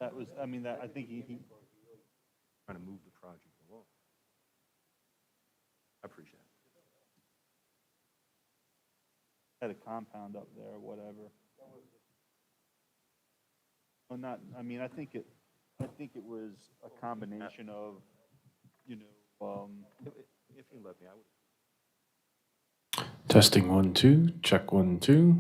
That was, I mean, that, I think he Trying to move the project along. I appreciate it. had a compound up there or whatever. Well, not, I mean, I think it was a combination of, If you let me, I would. Testing 1 2. Check 1 2.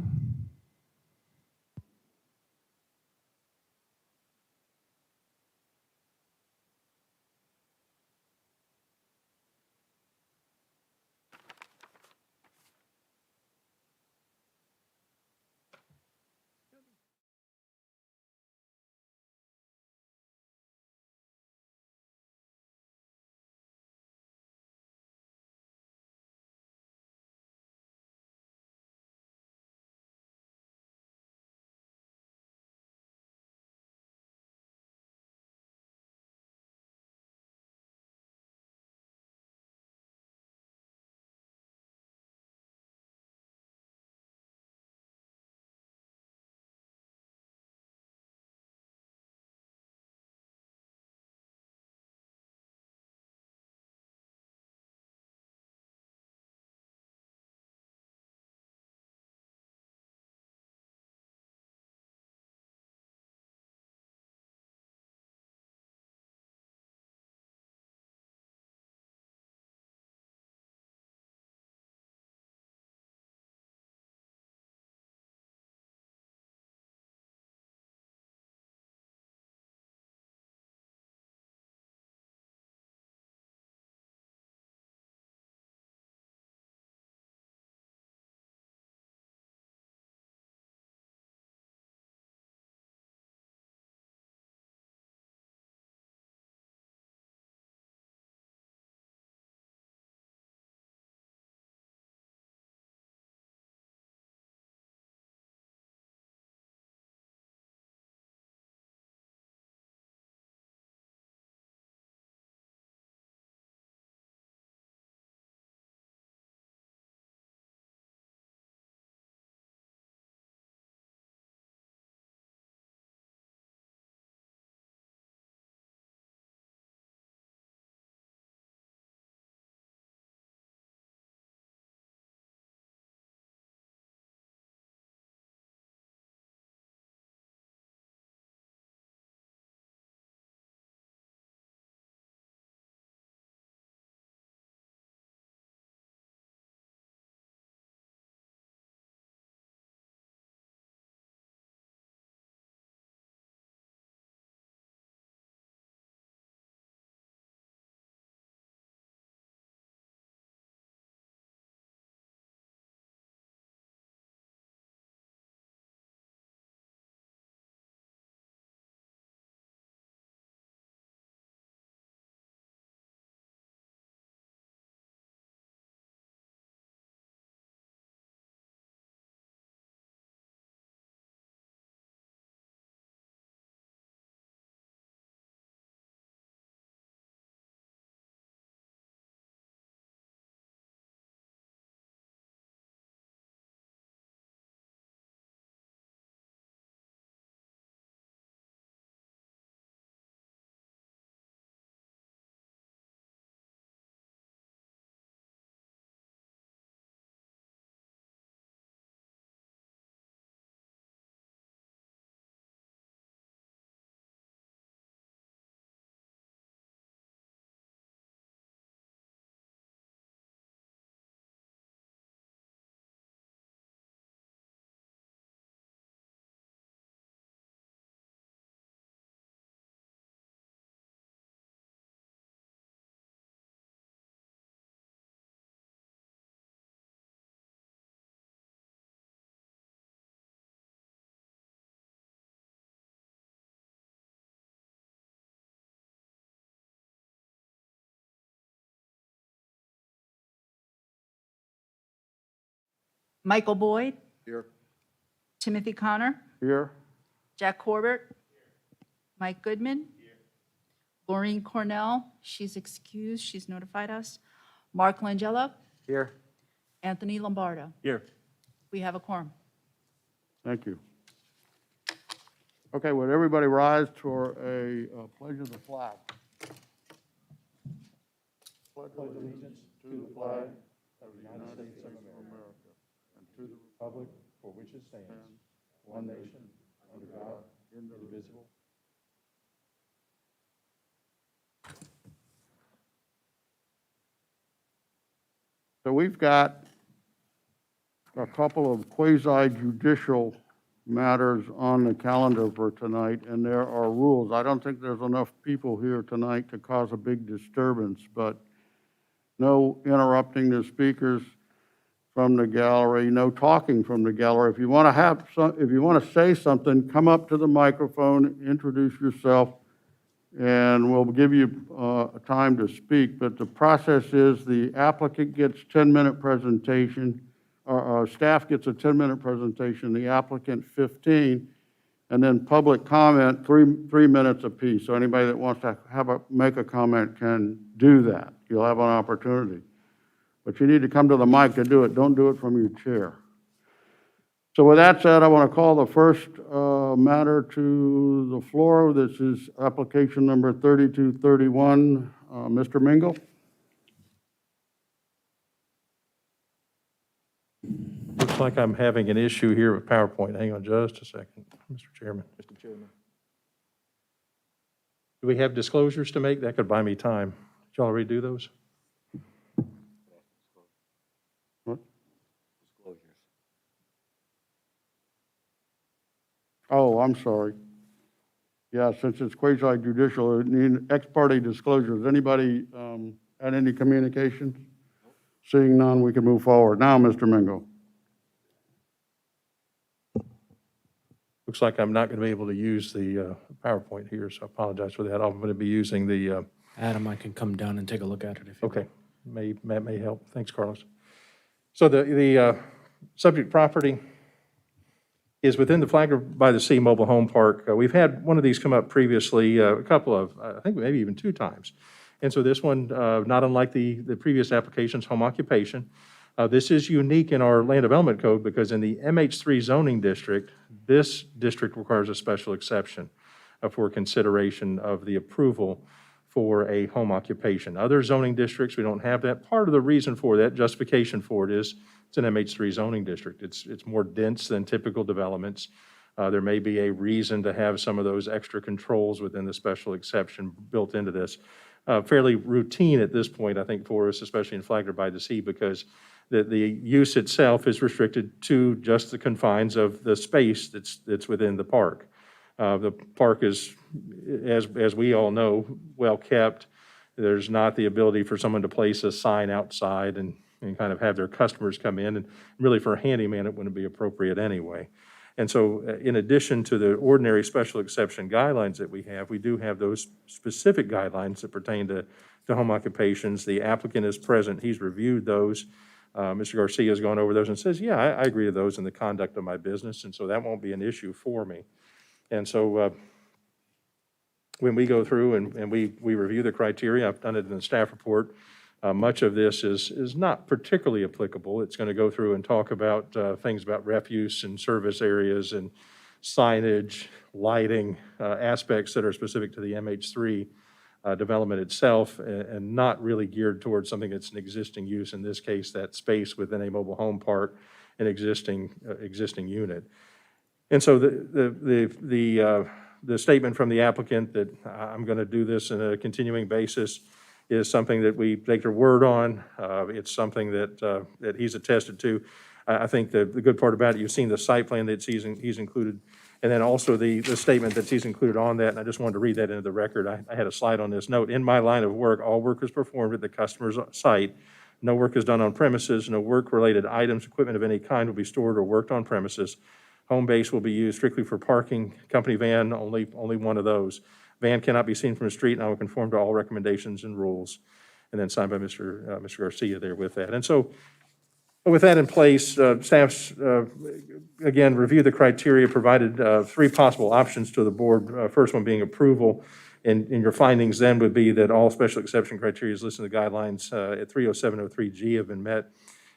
Michael Boyd, Here. Timothy Connor, Here. Jack Corbett, Mike Goodman, Laureen Cornell, she's excused, she's notified us, Mark Langella, Here. Anthony Lombardo. Here. We have a quorum. Thank you. Okay, would everybody rise for a pledge of the flag? Pledge allegiance to the flag of the United States of America and to the republic for which it stands, one nation, under God, indivisible. So we've got a couple of quasi-judicial matters on the calendar for tonight, and there are rules. I don't think there's enough people here tonight to cause a big disturbance, but no interrupting the speakers from the gallery, no talking from the gallery. If you want to say something, come up to the microphone, introduce yourself, and we'll give you time to speak. But the process is the applicant gets 10-minute presentation, staff gets a 10-minute presentation, the applicant 15, and then public comment, three minutes apiece. So anybody that wants to make a comment can do that. You'll have an opportunity. But you need to come to the mic to do it. Don't do it from your chair. So with that said, I want to call the first matter to the floor. This is application number 3231. Mr. Mingle? Looks like I'm having an issue here with PowerPoint. Hang on just a second, Mr. Chairman. Mr. Chairman. Do we have disclosures to make? That could buy me time. Did y'all already do those? What? Disclosures. Oh, I'm sorry. Yeah, since it's quasi-judicial, it needs ex parte disclosures. Anybody had any communications? Seeing none, we can move forward. Now, Mr. Mingo. Looks like I'm not going to be able to use the PowerPoint here, so I apologize for that. I'm going to be using the, Adam, I can come down and take a look at it if you okay, that may help. Thanks, Carlos. So the subject property is within the Flagler by the Sea Mobile Home Park. We've had one of these come up previously, a couple of, I think maybe even 2 times. And so this one, not unlike the previous applications, home occupation. This is unique in our land development code because in the MH3 zoning district, this district requires a special exception for consideration of the approval for a home occupation. Other zoning districts, we don't have that. Part of the reason for that, justification for it is it's an MH3 zoning district. It's more dense than typical developments. There may be a reason to have some of those extra controls within the special exception built into this. Fairly routine at this point, I think, for us, especially in Flagler by the Sea, because the use itself is restricted to just the confines of the space that's within the park. The park is, as we all know, well kept. There's not the ability for someone to place a sign outside and kind of have their customers come in. And really for a handyman, it wouldn't be appropriate anyway. And so in addition to the ordinary special exception guidelines that we do have those specific guidelines that pertain to home occupations. The applicant is present. He's reviewed those. Mr. Garcia has gone over those and says, yeah, I agree to those in the conduct of my business. And so that won't be an issue for me. And so when we go through and we review the criteria, I've done it in the staff report, much of this is not particularly applicable. It's going to go through and talk about things about refuse and service areas and signage, lighting, aspects that are specific to the MH3 development itself, and not really geared towards something that's an existing use, in this case, that space within a mobile home park, an existing unit. And so the statement from the applicant that I'm going to do this on a continuing basis is something that we take their word on. It's something that he's attested to. I think the good part about it, you've seen the site plan that he's included, and then also the statement that he's included on that, and I just wanted to read that into the record. I had a slide on this note. In my line of work, all work is performed at the customer's site. No work is done on premises. No work-related items, equipment of any kind will be stored or worked on premises. Home base will be used strictly for parking. Company van, only one of those. Van cannot be seen from the street, and I will conform to all recommendations and rules. And then signed by Mr. Garcia there with that. And so with that in place, staff's, again, review the criteria, provided 3 possible options to the board. First one being approval. And your findings then would be that all special exception criteria listed in the guidelines at 30703G have been met,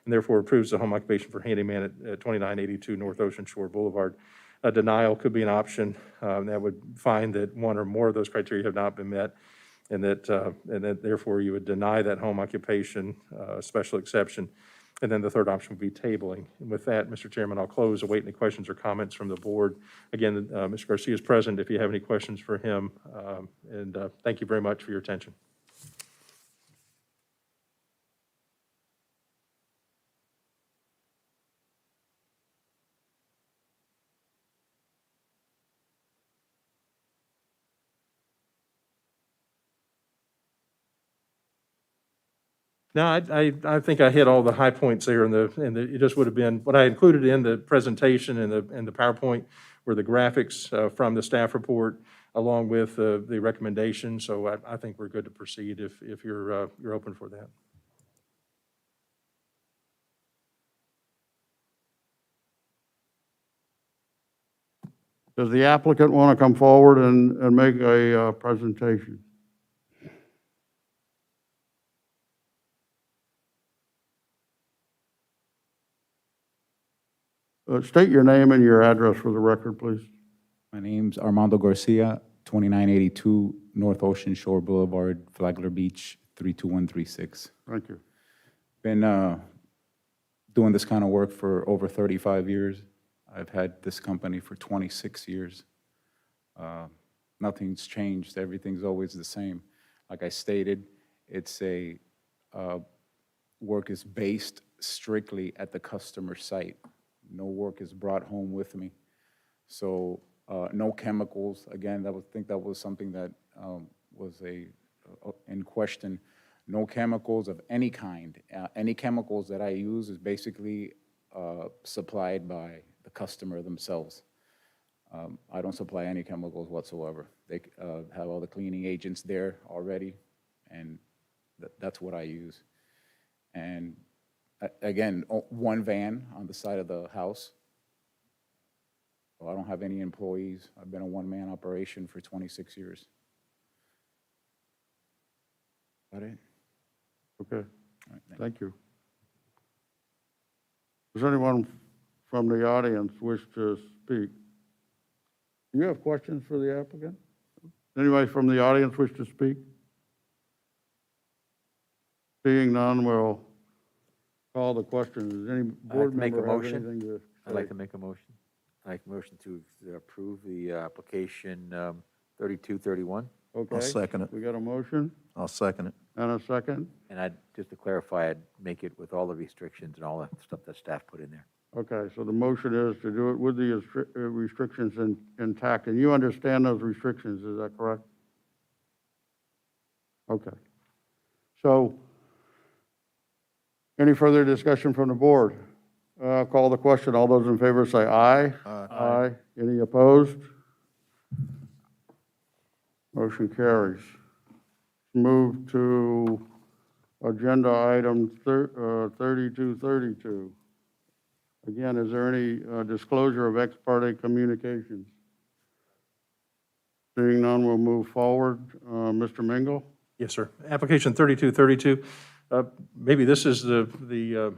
and therefore approves the home occupation for handyman at 2982 North Ocean Shore Boulevard. a denial could be an option. That would find that one or more of those criteria have not been met, and that therefore you would deny that home occupation special exception. And then the third option would be tabling. And with that, Mr. Chairman, I'll close, await any questions or comments from the board. Again, Mr. Garcia is present if you have any questions for him. And thank you very much for your attention. No, I think I hit all the high points there, and it just would have been, what I included in the presentation and the PowerPoint were the graphics from the staff report, along with the recommendations, so I think we're good to proceed if you're open for that. Does the applicant want to come forward and make a presentation? State your name and your address for the record, please. My name's Armando Garcia, 2982 North Ocean Shore Boulevard, Flagler Beach, 32136. Thank you. Been doing this kind of work for over 35 years. I've had this company for 26 years. Nothing's changed. Everything's always the same. Like I stated, it's work is based strictly at the customer site. No work is brought home with me. So no chemicals. Again, I think that was something that was in question. No chemicals of any kind. Any chemicals that I use is basically supplied by the customer themselves. I don't supply any chemicals whatsoever. They have all the cleaning agents there already, and that's what I use. And again, one van on the side of the house. So I don't have any employees. I've been a one-man operation for 26 years. Got it? Okay, All right, thank you. Does anyone from the audience wish to speak? Do you have questions for the applicant? Anybody from the audience wish to speak? Seeing none, we'll call the question. Does any board make a member have motion. anything to say? I'd like to make a motion. I'd like a motion to approve the application 3231. Okay. I'll second it. We got a motion I'll second it. and a second. And just to clarify, I'd make it with all the restrictions and all the stuff that staff put in there. Okay, so the motion is to do it with the restrictions intact, and you understand those restrictions, is that correct? Okay. So, any further discussion from the board? Call the question. All those in favor say aye. Aye. Any opposed? Motion carries. Move to agenda item 3232. Again, is there any disclosure of ex parte communications? Seeing none, we'll move forward. Mr. Mingle? Yes, sir. Application 3232. Maybe this is the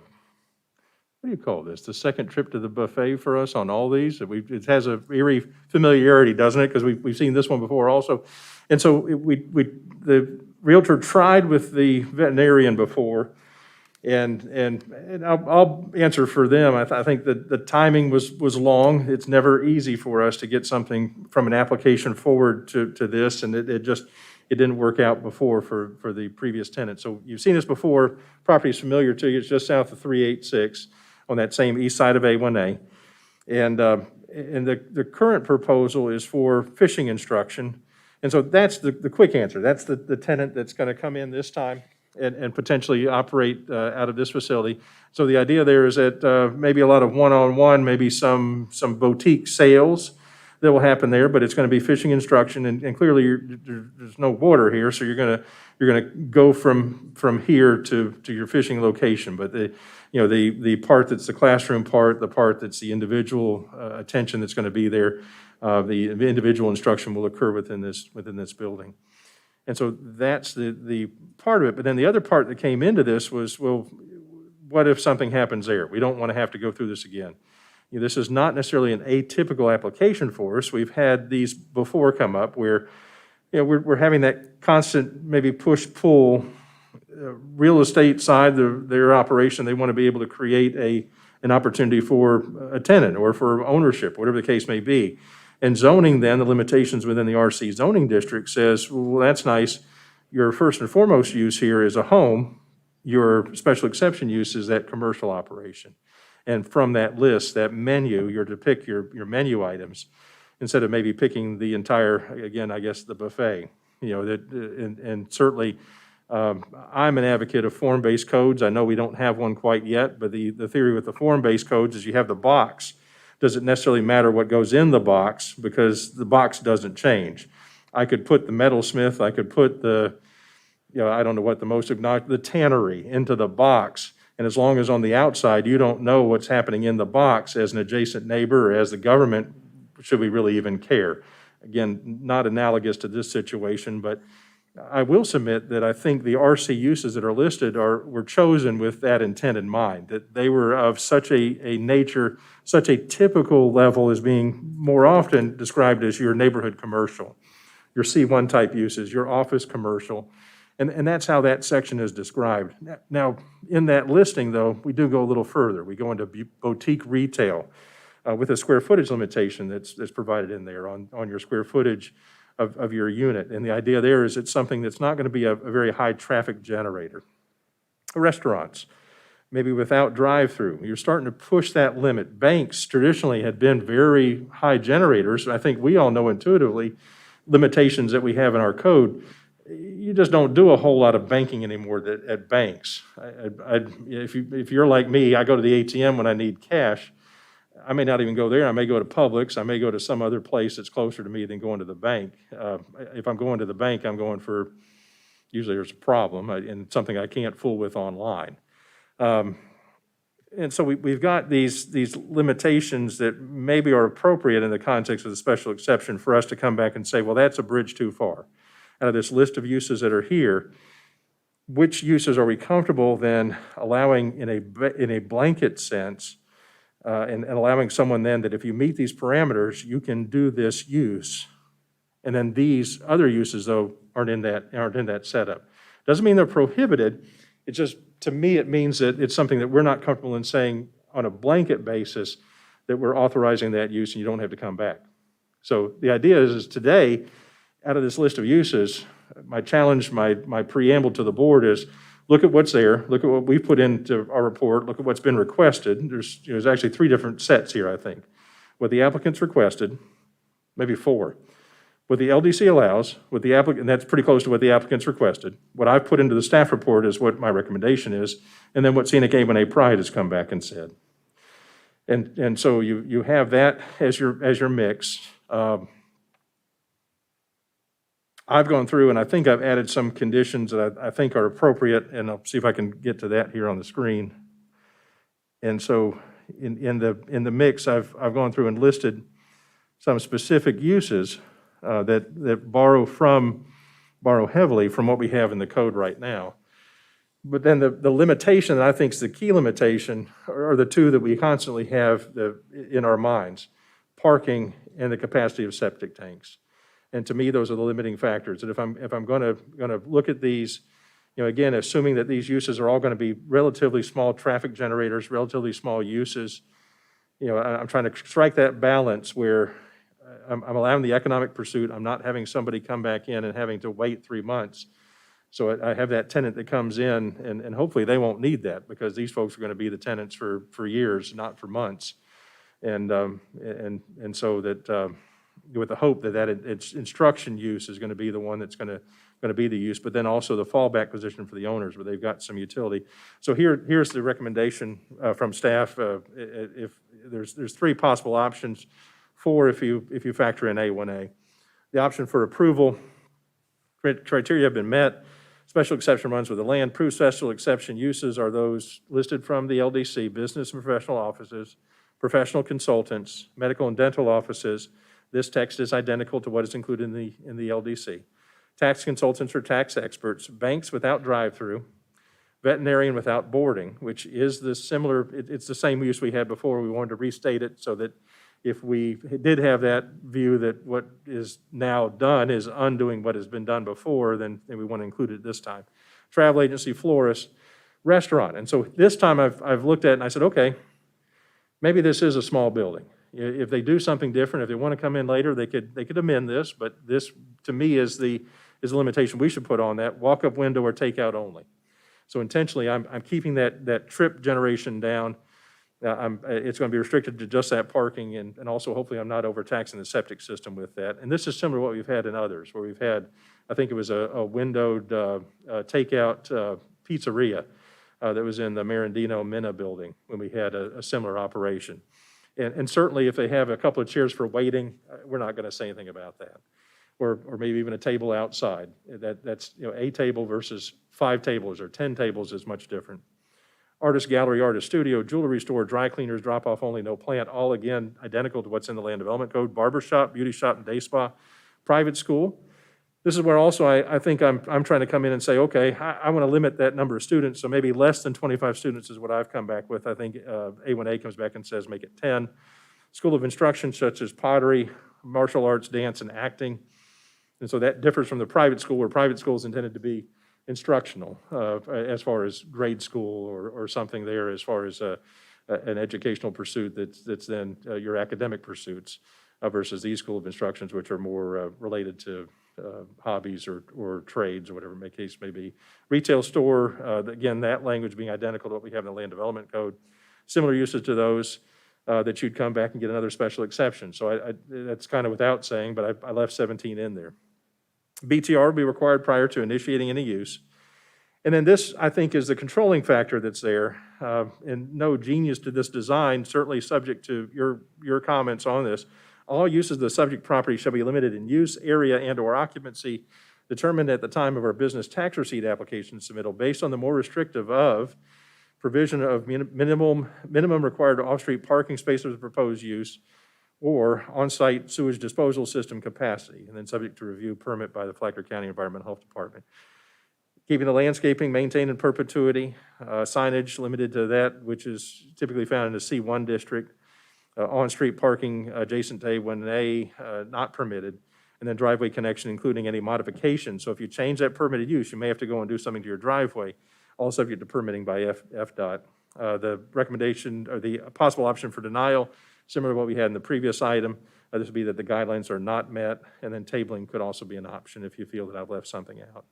what do you call this? The second trip to the buffet for us on all these? It has a eerie familiarity, doesn't it? Because we've seen this one before also. And so the realtor tried with the veterinarian before, and I'll answer for them. I think that the timing was long. It's never easy for us to get something from an application forward to this, and it didn't work out before for the previous tenant. So you've seen this before. Property is familiar to you. It's just south of 386 on that same east side of A1A. And the current proposal is for fishing instruction. And so that's the quick answer. That's the tenant that's going to come in this time and potentially operate out of this facility. So the idea there is that maybe a lot of one-on-one, maybe some boutique sales that will happen there, but it's going to be fishing instruction, and clearly there's no water here, so you're going to go from here to your fishing location. But the part that's the classroom part, the part that's the individual attention that's going to be there, the individual instruction will occur within this building. And so that's the part of it. But then the other part that came into this was, well, what if something happens there? We don't want to have to go through this again. This is not necessarily an atypical application for us. We've had these before come up where, we're having that constant maybe push-pull. Real estate side, their operation, they want to be able to create an opportunity for a tenant or for ownership, whatever the case may be. And zoning then, the limitations within the RC zoning district says, well, that's nice. Your first and foremost use here is a home. Your special exception use is that commercial operation. And from that list, that menu, you're to pick your menu items instead of maybe picking the entire, again, I guess, the buffet. And certainly, I'm an advocate of form-based codes. I know we don't have one quite yet, but the theory with the form-based codes is you have the box. Does it necessarily matter what goes in the box because the box doesn't change? I could put the metalsmith, I could put the, I don't know what the most obnoxious, the tannery into the box. And as long as on the outside, you don't know what's happening in the box as an adjacent neighbor or as the government, should we really even care? Again, not analogous to this situation, but I will submit that I think the RC uses that are listed were chosen with that intent in mind, that they were of such a nature, such a typical level as being more often described as your neighborhood commercial, your C1 type uses, your office commercial, and that's how that section is described. Now, in that listing, though, we do go a little further. We go into boutique retail with a square footage limitation that's provided in there on your square footage of your unit. And the idea there is it's something that's not going to be a very high traffic generator. Restaurants, maybe without drive-through. You're starting to push that limit. Banks traditionally had been very high generators. I think we all know intuitively limitations that we have in our code. You just don't do a whole lot of banking anymore at banks. If you're like me, I go to the ATM when I need cash. I may not even go there. I may go to Publix. I may go to some other place that's closer to me than going to the bank. If I'm going to the bank, I'm going for, usually there's a problem and something I can't fool with online. And so we've got these limitations that maybe are appropriate in the context of the special exception for us to come back and say, well, that's a bridge too far. Out of this list of uses that are here, which uses are we comfortable then allowing in a blanket sense and allowing someone then that if you meet these parameters, you can do this use. And then these other uses, though, aren't in that setup. Doesn't mean they're prohibited. It just, to me, it means that it's something that we're not comfortable in saying on a blanket basis that we're authorizing that use and you don't have to come back. So the idea is today, out of this list of uses, my challenge, my preamble to the board is look at what's there, look at what we put into our report, look at what's been requested. There's actually 3 different sets here, I think. What the applicant's requested, maybe 4. What the LDC allows, what the applicant, and that's pretty close to what the applicant's requested. What I've put into the staff report is what my recommendation is, and then what Scenic A1A Pride has come back and said. And so you have that as your mix. I've gone through and I think I've added some conditions that I think are appropriate, and I'll see if I can get to that here on the screen. And so in the mix, I've gone through and listed some specific uses that borrow heavily from what we have in the code right now. But then the limitation that I think is the key limitation are the 2 that we constantly have in our minds: parking and the capacity of septic tanks. And to me, those are the limiting factors. And if I'm going to look at these, again, assuming that these uses are all going to be relatively small traffic generators, relatively small uses, I'm trying to strike that balance where I'm allowing the economic pursuit. I'm not having somebody come back in and having to wait 3 months. So I have that tenant that comes in, and hopefully they won't need that because these folks are going to be the tenants for years, not for months. And so that with the hope that instruction use is going to be the one that's going to be the use, but then also the fallback position for the owners where they've got some utility. So here's the recommendation from staff. If there's 3 possible options, 4 if you factor in A1A. The option for approval, criteria have been met. Special exception runs with the land. Approved special exception uses are those listed from the LDC: business and professional offices, professional consultants, medical and dental offices. This text is identical to what is included in the LDC. Tax consultants or tax experts, banks without drive-through, veterinarian without boarding, which is the similar, it's the same use we had before. We wanted to restate it so that if we did have that view that what is now done is undoing what has been done before, then we want to include it this time. Travel agency, florist, restaurant. And so this time I've looked at it and I said, okay, maybe this is a small building. If they do something different, if they want to come in later, they could amend this, but this, to me, is the limitation we should put on that, walk-up window or takeout only. So intentionally, I'm keeping that trip generation down. It's going to be restricted to just that parking, and also hopefully I'm not overtaxing the septic system with that. And this is similar to what we've had in others, where we've had, I think it was a windowed takeout pizzeria that was in the Marandino Minna building when we had a similar operation. And certainly if they have a couple of chairs for waiting, we're not going to say anything about that. Or maybe even a table outside. That's, a table versus 5 tables or 10 tables is much different. Artist gallery, artist studio, jewelry store, dry cleaners, drop-off only, no plant, all again identical to what's in the land development code. Barber shop, beauty shop, and day spa. Private school. This is where also I think I'm trying to come in and say, okay, I want to limit that number of students, so maybe less than 25 students is what I've come back with. I think A1A comes back and says make it 10. School of instruction such as pottery, martial arts, dance, and acting. And so that differs from the private school, where private school is intended to be instructional as far as grade school or something there as far as an educational pursuit that's then your academic pursuits versus these school of instructions, which are more related to hobbies or trades or whatever the case may be. Retail store, again, that language being identical to what we have in the land development code. Similar uses to those that you'd come back and get another special exception. So that's kind of without saying, but I left 17 in there. BTR will be required prior to initiating any use. And then this, I think, is the controlling factor that's there. And no genius to this design, certainly subject to your comments on this. All uses of the subject property shall be limited in use, area, and/or occupancy determined at the time of our business tax receipt application submittal based on the more restrictive of provision of minimum required off-street parking spaces of proposed use or on-site sewage disposal system capacity, and then subject to review permit by the Flagler County Environmental Health Department. Keeping the landscaping maintained in perpetuity, signage limited to that which is typically found in the C1 district, on-street parking adjacent to A1A not permitted, and then driveway connection including any modification. So if you change that permitted use, you may have to go and do something to your driveway, all subject to permitting by FDOT. The recommendation or the possible option for denial, similar to what we had in the previous item, this would be that the guidelines are not met, and then tabling could also be an option if you feel that I've left something out.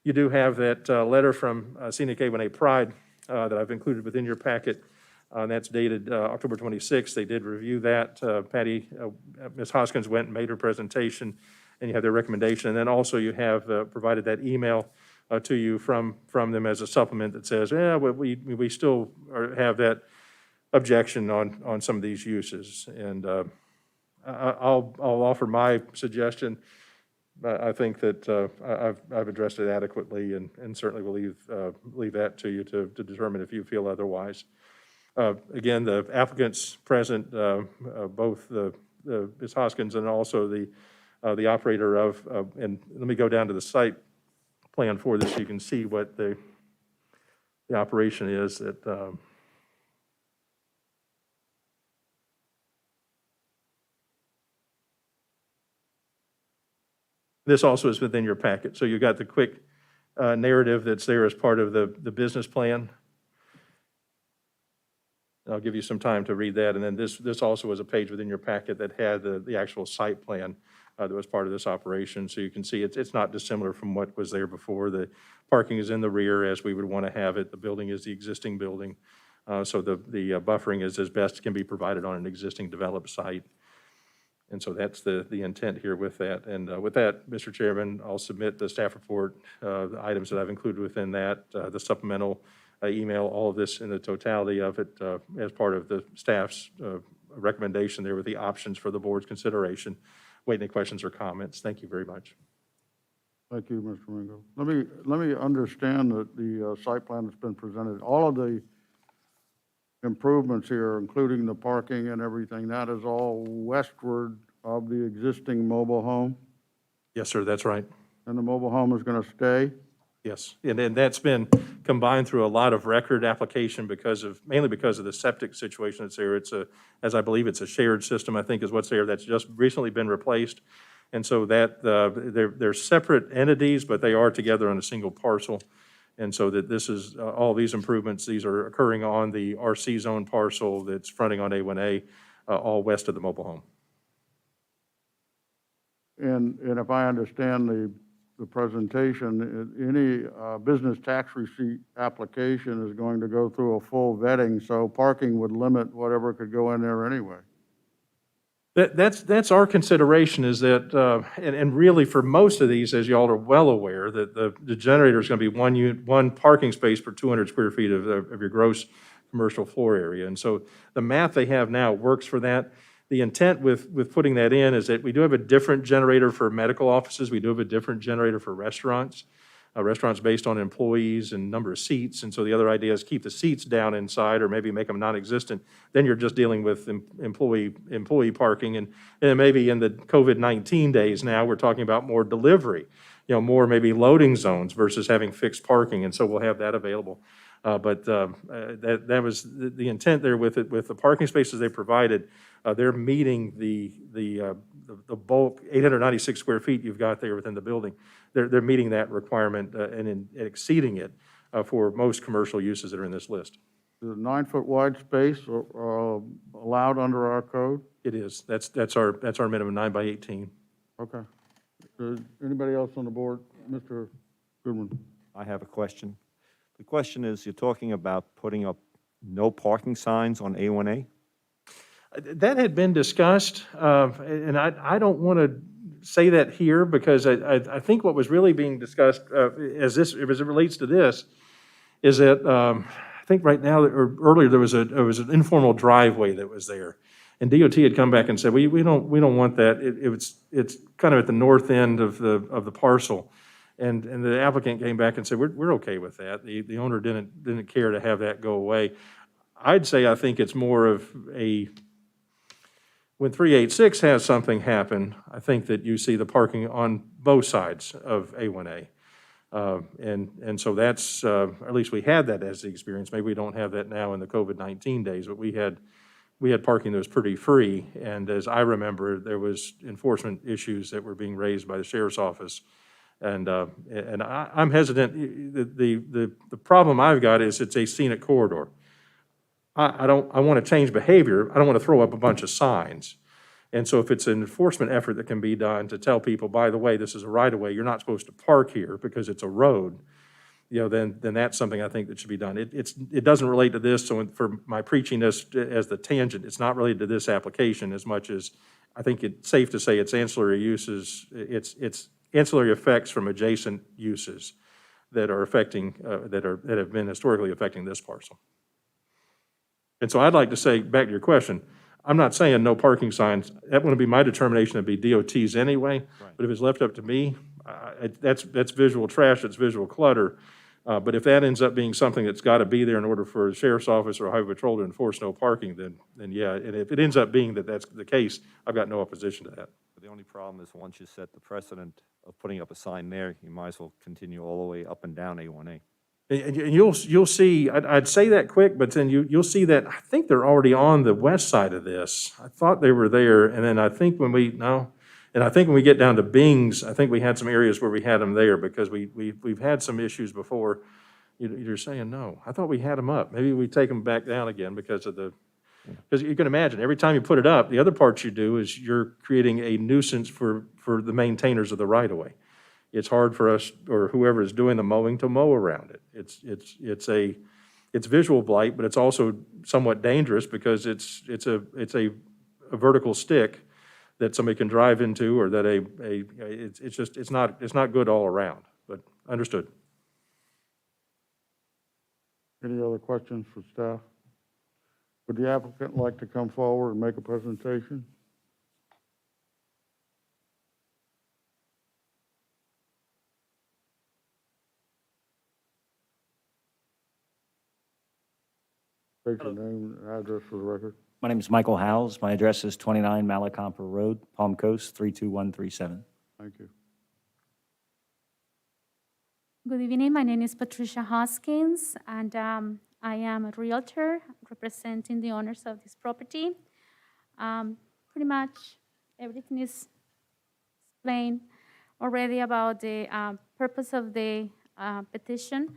You do have that letter from Scenic A1A Pride that I've included within your packet. That's dated October 26th. They did review that. Ms. Hoskins went and made her presentation, and you have their recommendation. And then also you have provided that email to you from them as a supplement that says, yeah, we still have that objection on some of these uses. And I'll offer my suggestion. I think that I've addressed it adequately, and certainly will leave that to you to determine if you feel otherwise. Again, the applicants present, both Ms. Hoskins and also the operator of, and let me go down to the site plan for this so you can see what the operation is that this also is within your packet. So you got the quick narrative that's there as part of the business plan. I'll give you some time to read that. And then this also was a page within your packet that had the actual site plan that was part of this operation. So you can see it's not dissimilar from what was there before. The parking is in the rear as we would want to have it. The building is the existing building. So the buffering is as best can be provided on an existing developed site. And so that's the intent here with that. And with that, Mr. Chairman, I'll submit the staff report, the items that I've included within that, the supplemental email, all of this in the totality of it as part of the staff's recommendation there with the options for the board's consideration. Wait any questions or comments. Thank you very much. Thank you, Mr. Ringo. Let me understand that the site plan that's been presented, all of the improvements here, including the parking and everything, that is all westward of the existing mobile home? Yes, sir, that's right. And the mobile home is going to stay? Yes, and that's been combined through a lot of record application mainly because of the septic situation that's there. As I believe, it's a shared system, I think is what's there, that's just recently been replaced. And so that, they're separate entities, but they are together on a single parcel. And so that this is, all these improvements, these are occurring on the RC zone parcel that's fronting on A1A, all west of the mobile home. And if I understand the presentation, any business tax receipt application is going to go through a full vetting, so parking would limit whatever could go in there anyway. That's our consideration is that, and really for most of these, as y'all are well aware, that the generator is going to be one parking space per 200 square feet of your gross commercial floor area. And so the math they have now works for that. The intent with putting that in is that we do have a different generator for medical offices. We do have a different generator for restaurants. Restaurants based on employees and number of seats. And so the other idea is keep the seats down inside or maybe make them non-existent. Then you're just dealing with employee parking. And maybe in the COVID-19 days now, we're talking about more delivery, more maybe loading zones versus having fixed parking. And so we'll have that available. But that was the intent there with it, with the parking spaces they provided. They're meeting the bulk 896 square feet you've got there within the building. They're meeting that requirement and exceeding it for most commercial uses that are in this list. Is a 9-foot wide space allowed under our code? It is. That's our minimum, 9 by 18. Okay. Anybody else on the board? Mr. Goodwin? I have a question. The question is, you're talking about putting up no parking signs on A1A? That had been discussed, and I don't want to say that here because I think what was really being discussed as it relates to this is that I think right now or earlier there was an informal driveway that was there, and DOT had come back and said we don't want that. It's kind of at the north end of the parcel, and the applicant came back and said we're okay with that. The owner didn't care to have that go away. I'd say I think it's more of a when 386 has something happen, I think that you see the parking on both sides of A1A. And so that's, at least we had that as the experience. Maybe we don't have that now in the COVID-19 days, but we had parking that was pretty free. And as I remember, there was enforcement issues that were being raised by the sheriff's office. And I'm hesitant. The problem I've got is it's a scenic corridor. I want to change behavior. I don't want to throw up a bunch of signs. And so if it's an enforcement effort that can be done to tell people, by the way, this is a right-of-way, you're not supposed to park here because it's a road, then that's something I think that should be done. It doesn't relate to this, so for my preaching as the tangent, it's not related to this application as much as I think it's safe to say it's ancillary uses, it's ancillary effects from adjacent uses that are affecting, that have been historically affecting this parcel. And so I'd like to say, back to your question, I'm not saying no parking signs. That wouldn't be my determination. It'd be DOT's anyway. Right. But if it's left up to me, that's visual trash, it's visual clutter. But if that ends up being something that's got to be there in order for the sheriff's office or highway patrol to enforce no parking, then yeah. And if it ends up being that that's the case, I've got no opposition to that. The only problem is once you set the precedent of putting up a sign there, you might as well continue all the way up and down A1A. And you'll see, I'd say that quick, but then you'll see that, I think they're already on the west side of this. I thought they were there, and then I think when we get down to Bing's, I think we had some areas where we had them there because we've had some issues before. You're saying, no, I thought we had them up. Maybe we take them back down again because you can imagine, every time you put it up, the other part you do is you're creating a nuisance for the maintainers of the right-of-way. It's hard for us or whoever is doing the mowing to mow around it. It's visual blight, but it's also somewhat dangerous because it's a vertical stick that somebody can drive into, or that it's not good all around. But understood. Any other questions for staff? Would the applicant like to come forward and make a presentation? State your name and address for the record. My name is Michael Howes. My address is 29 Malacompa Road, Palm Coast, 32137. Thank you. Good evening. My name is Patricia Hoskins, and I am a realtor representing the owners of this property. Pretty much everything is explained already about the purpose of the petition.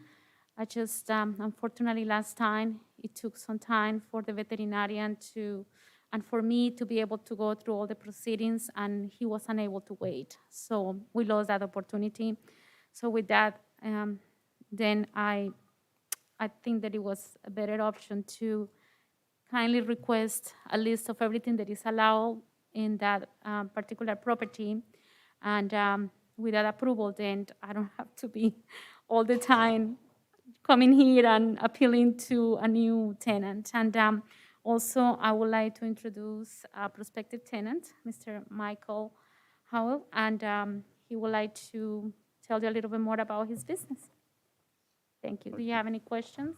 I just, unfortunately, last time, it took some time for the veterinarian and for me to be able to go through all the proceedings, and he was unable to wait. So we lost that opportunity. So with that, then I think that it was a better option to kindly request a list of everything that is allowed in that particular property. And with that approval, then I don't have to be all the time coming here and appealing to a new tenant. And also, I would like to introduce a prospective tenant, Mr. Michael Howell, and he would like to tell you a little bit more about his business. Thank you. Do you have any questions?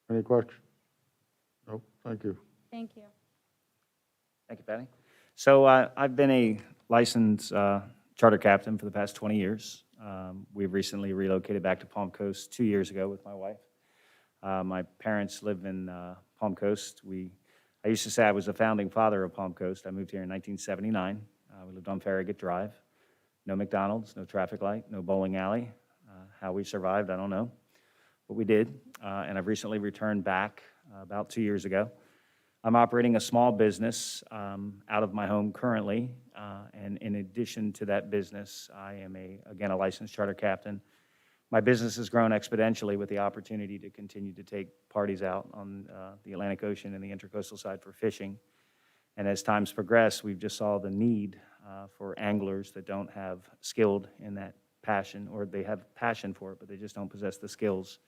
Any questions? Nope, thank you. Thank you. Thank you, Patty. So I've been a licensed charter captain for the past 20 years. We've recently relocated back to Palm Coast 2 years ago with my wife. My parents live in Palm Coast. I used to say I was the founding father of Palm Coast. I moved here in 1979. We lived on Farragut Drive. No McDonald's, no traffic light, no bowling alley. How we survived, I don't know, but we did. And I've recently returned back about 2 years ago. I'm operating a small business out of my home currently, and in addition to that business, I am, again, a licensed charter captain. My business has grown exponentially with the opportunity to continue to take parties out on the Atlantic Ocean and the Intracoastal side for fishing. And as times progress, we've just saw the need for anglers that don't have skilled in that passion, or they have passion for it, but they just don't possess the skills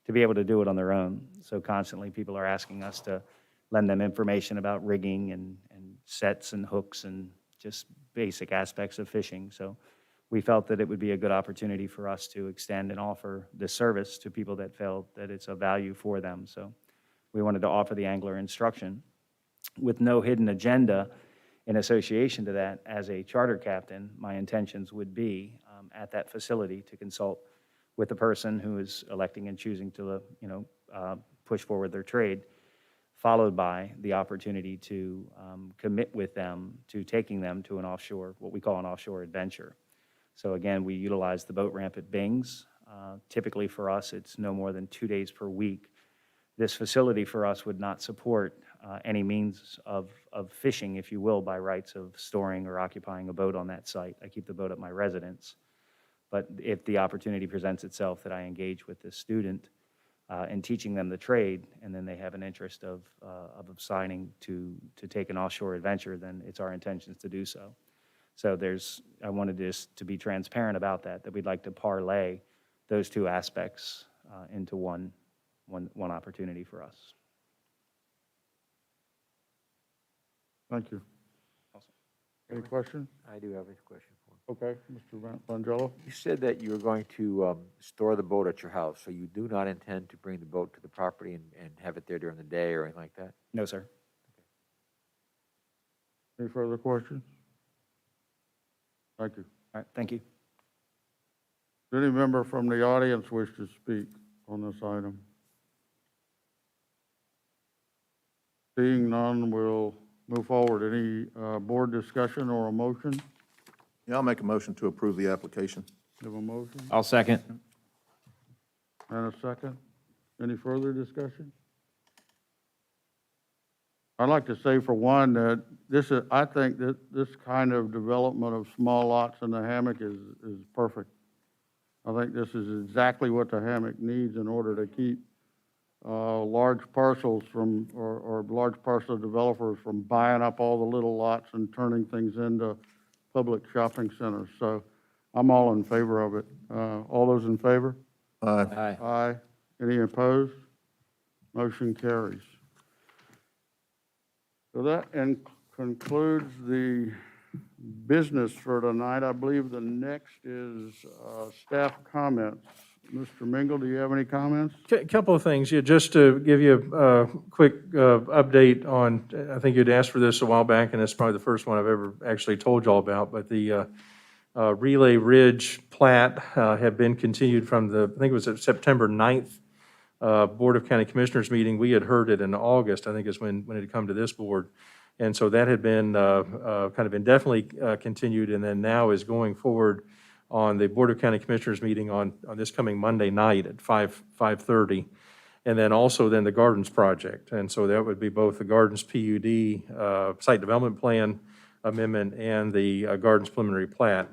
to be able to do it on their own. So constantly people are asking us to lend them information about rigging and sets and hooks and just basic aspects of fishing. So we felt that it would be a good opportunity for us to extend and offer this service to people that felt that it's of value for them. So we wanted to offer the angler instruction with no hidden agenda in association to that. As a charter captain, my intentions would be at that facility to consult with the person who is electing and choosing to, push forward their trade, followed by the opportunity to commit with them to taking them to an offshore, what we call an offshore adventure. So again, we utilize the boat ramp at Bing's. Typically for us, it's no more than 2 days per week. This facility for us would not support any means of fishing, if you will, by rights of storing or occupying a boat on that site. I keep the boat at my residence. But if the opportunity presents itself that I engage with this student in teaching them the trade, and then they have an interest of signing to take an offshore adventure, then it's our intentions to do so. So I wanted just to be transparent about that we'd like to parlay those two aspects into one opportunity for us. Thank you. Awesome. Any questions? I do have a question for him. Okay, Mr. Vangello? You said that you were going to store the boat at your house, so you do not intend to bring the boat to the property and have it there during the day or anything like that? No, sir. Any further questions? Thank you. All right, thank you. Does any member from the audience wish to speak on this item? Seeing none, we'll move forward. Any board discussion or a motion? Yeah, I'll make a motion to approve the application. Have a motion I'll second. and a second? Any further discussion? I'd like to say for one that I think that this kind of development of small lots in the hammock is perfect. I think this is exactly what the hammock needs in order to keep large parcels from, or large parcel developers from buying up all the little lots and turning things into public shopping centers. So I'm all in favor of it. All those in favor? Aye. Aye. Any opposed? Motion carries. So that concludes the business for tonight. I believe the next is staff comments. Mr. Mingle, do you have any comments? A couple of things, yeah, just to give you a quick update on, I think you'd asked for this a while back, and it's probably the first one I've ever actually told y'all about, but the Relay Ridge plat had been continued from the, I think it was at September 9th Board of County Commissioners meeting. We had heard it in August, I think is when it had come to this board. And so that had been kind of indefinitely continued, and then now is going forward on the Board of County Commissioners meeting on this coming Monday night at 5:30. And then also then the Gardens project. And so that would be both the Gardens PUD site development plan amendment and the Gardens preliminary plat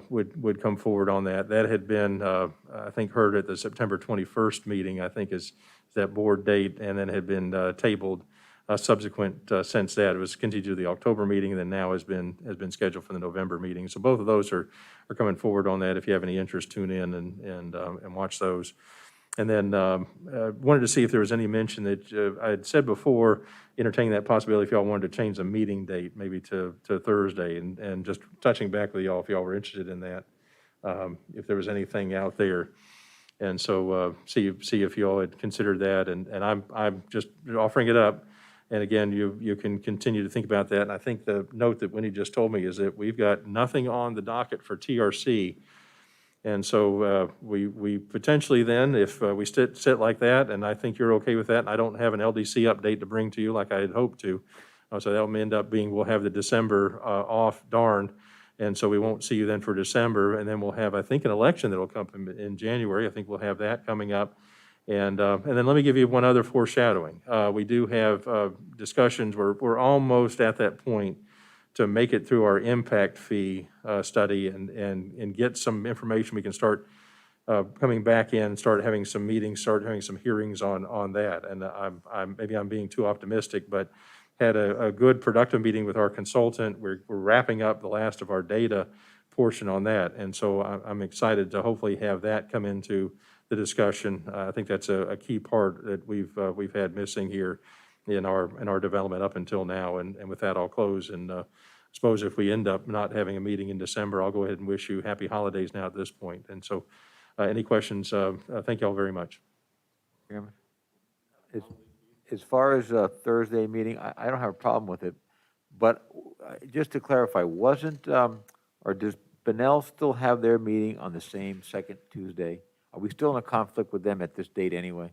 would come forward on that. That had been, I think, heard at the September 21st meeting, I think is that board date, and then had been tabled subsequent since that. It was continued to the October meeting, and then now has been scheduled for the November meeting. So both of those are coming forward on that. If you have any interest, tune in and watch those. And then wanted to see if there was any mention that I had said before, entertaining that possibility if y'all wanted to change the meeting date, maybe to Thursday, and just touching back with y'all if y'all were interested in that, if there was anything out there. And so see if y'all had considered that, and I'm just offering it up. And again, you can continue to think about that. And I think the note that Winnie just told me is that we've got nothing on the docket for TRC. And so we potentially then, if we sit like that, and I think you're okay with that, and I don't have an LDC update to bring to you like I had hoped to, so that will end up being, we'll have the December off, darn, and so we won't see you then for December, and then we'll have, I think, an election that will come in January. I think we'll have that coming up. And then let me give you one other foreshadowing. We do have discussions, we're almost at that point to make it through our impact fee study and get some information. We can start coming back in, start having some meetings, start having some hearings on that. And maybe I'm being too optimistic, but had a good productive meeting with our consultant. We're wrapping up the last of our data portion on that. And so I'm excited to hopefully have that come into the discussion. I think that's a key part that we've had missing here in our development up until now. And with that, I'll close. And I suppose if we end up not having a meeting in December, I'll go ahead and wish you happy holidays now at this point. And so any questions, thank you all very much. Chairman? As far as a Thursday meeting, I don't have a problem with it, but just to clarify, wasn't, or does Benel still have their meeting on the same second Tuesday? Are we still in a conflict with them at this date anyway?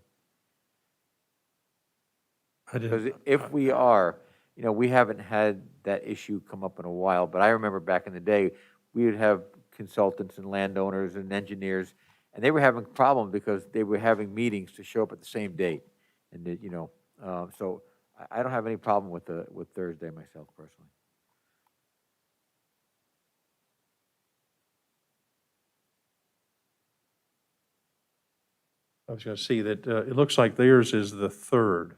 Because if we are, we haven't had that issue come up in a while, but I remember back in the day, we would have consultants and landowners and engineers, and they were having problems because they were having meetings to show up at the same date. And, so I don't have any problem with Thursday myself personally. I was going to see that it looks like theirs is the third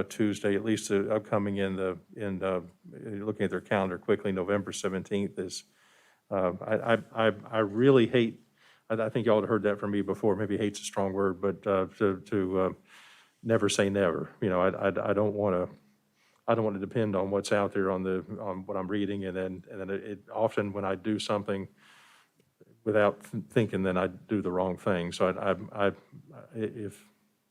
Tuesday, at least upcoming looking at their calendar quickly, November 17th is, I really hate, I think y'all have heard that from me before, maybe hate's a strong word, but to never say never. I don't want to depend on what's out there on what I'm reading, and then it often when I do something without thinking, then I do the wrong thing. So if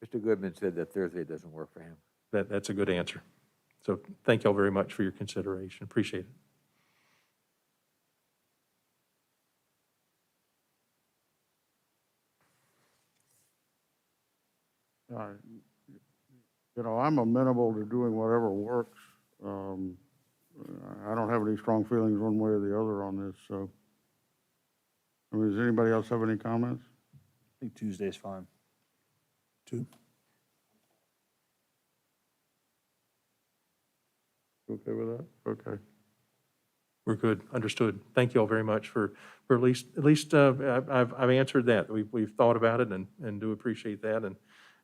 Mr. Goodman said that Thursday doesn't work for him. that's a good answer. So thank y'all very much for your consideration. Appreciate it. I'm amenable to doing whatever works. I don't have any strong feelings one way or the other on this, so. Does anybody else have any comments? I think Tuesday's fine. Okay with that? Okay. We're good, understood. Thank you all very much for at least I've answered that. We've thought about it and do appreciate that.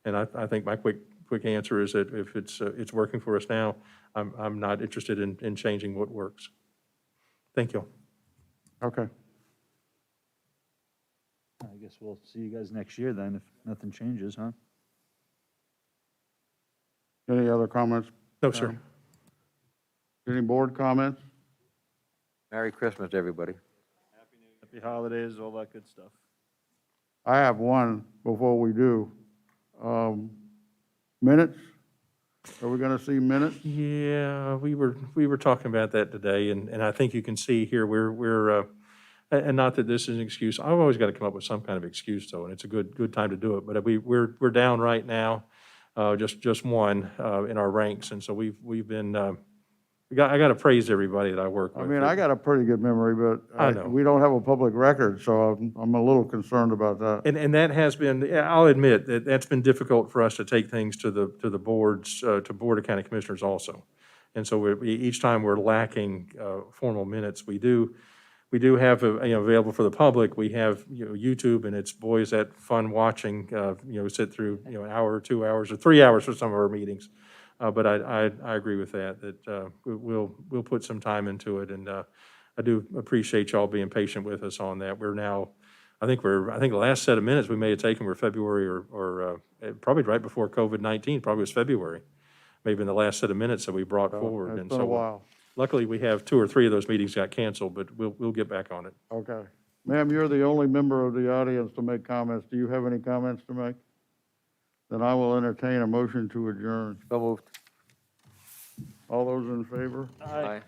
And I think my quick answer is that if it's working for us now, I'm not interested in changing what works. Thank you. Okay. I guess we'll see you guys next year then, if nothing changes, huh? Any other comments? No, sir. Any board comments? Merry Christmas, everybody. Happy holidays, all that good stuff. I have one before we do. Minutes Are we going to see minutes? Yeah, we were talking about that today, and I think you can see here, and not that this is an excuse, I've always got to come up with some kind of excuse though, and it's a good time to do it, but we're down right now, just one, in our ranks, and so we've been, I got to praise everybody that I work I with. mean, I got a pretty good memory, but I know. we don't have a public record, so I'm a little concerned about that. And that has been, yeah, I'll admit, that's been difficult for us to take things to the boards, to Board of County Commissioners also. And so each time we're lacking formal minutes, we do have, available for the public, we have, YouTube, and it's, boy, is that fun watching, sit through, an hour or 2 hours or 3 hours for some of our meetings. But I agree with that we'll put some time into it, and I do appreciate y'all being patient with us on that. We're now, I think the last set of minutes we may have taken were February or probably right before COVID-19, probably was February, maybe in the last set of minutes that we brought forward. It's And been a so while. luckily, we have 2 or 3 of those meetings got canceled, but we'll get back on it. Okay. Ma'am, you're the only member of the audience to make comments. Do you have any comments to make? Then I will entertain a motion to adjourn. So moved. All those in favor? Aye.